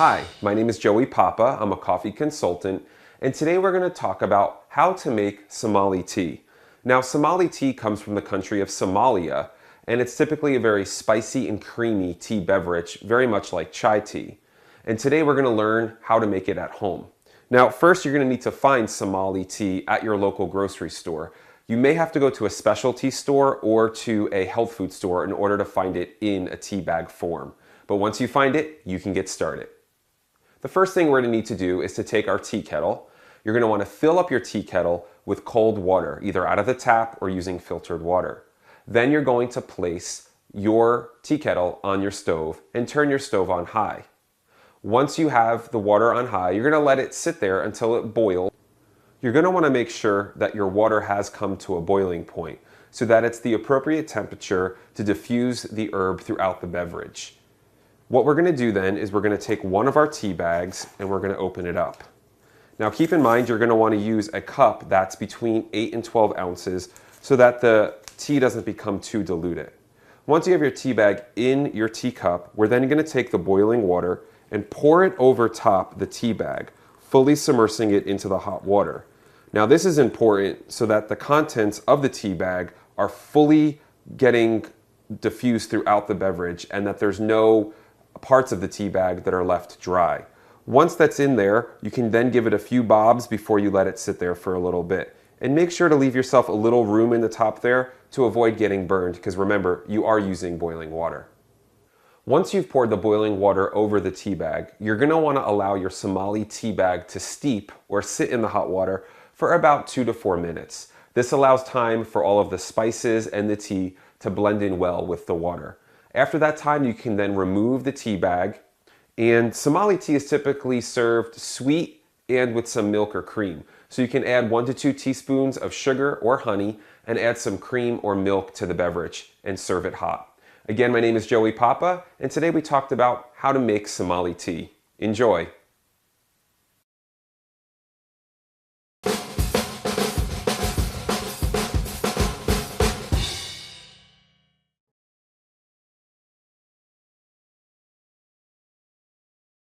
Hi, my name is Joey Papa. I'm a coffee consultant, and today we're going to talk about how to make Somali tea. Now, Somali tea comes from the country of Somalia, and it's typically a very spicy and creamy tea beverage, very much like chai tea. And today we're going to learn how to make it at home. Now, first you're going to need to find Somali tea at your local grocery store. You may have to go to a specialty store or to a health food store in order to find it in a tea bag form. But once you find it, you can get started. The first thing we're going to need to do is to take our tea kettle. You're going to want to fill up your tea kettle with cold water, either out of the tap or using filtered water. Then you're going to place your tea kettle on your stove and turn your stove on high. Once you have the water on high, you're going to let it sit there until it boils. You're going to want to make sure that your water has come to a boiling point so that it's the appropriate temperature to diffuse the herb throughout the beverage. What we're going to do then is we're going to take one of our tea bags and we're going to open it up. Now keep in mind you're going to want to use a cup that's between 8 and 12 ounces so that the tea doesn't become too diluted. Once you have your tea bag in your teacup, we're then going to take the boiling water and pour it over top the tea bag, fully submersing it into the hot water. Now this is important so that the contents of the tea bag are fully getting diffused throughout the beverage and that there's no parts of the tea bag that are left dry. Once that's in there, you can then give it a few bobs before you let it sit there for a little bit. And make sure to leave yourself a little room in the top there to avoid getting burned, because remember, you are using boiling water. Once you've poured the boiling water over the tea bag, you're going to want to allow your Somali tea bag to steep or sit in the hot water for about 2 to 4 minutes. This allows time for all of the spices and the tea to blend in well with the water. After that time, you can then remove the tea bag, and Somali tea is typically served sweet and with some milk or cream. So you can add 1 to 2 teaspoons of sugar or honey and add some cream or milk to the beverage and serve it hot. Again, my name is Joey Papa, and today we talked about how to make Somali tea. Enjoy!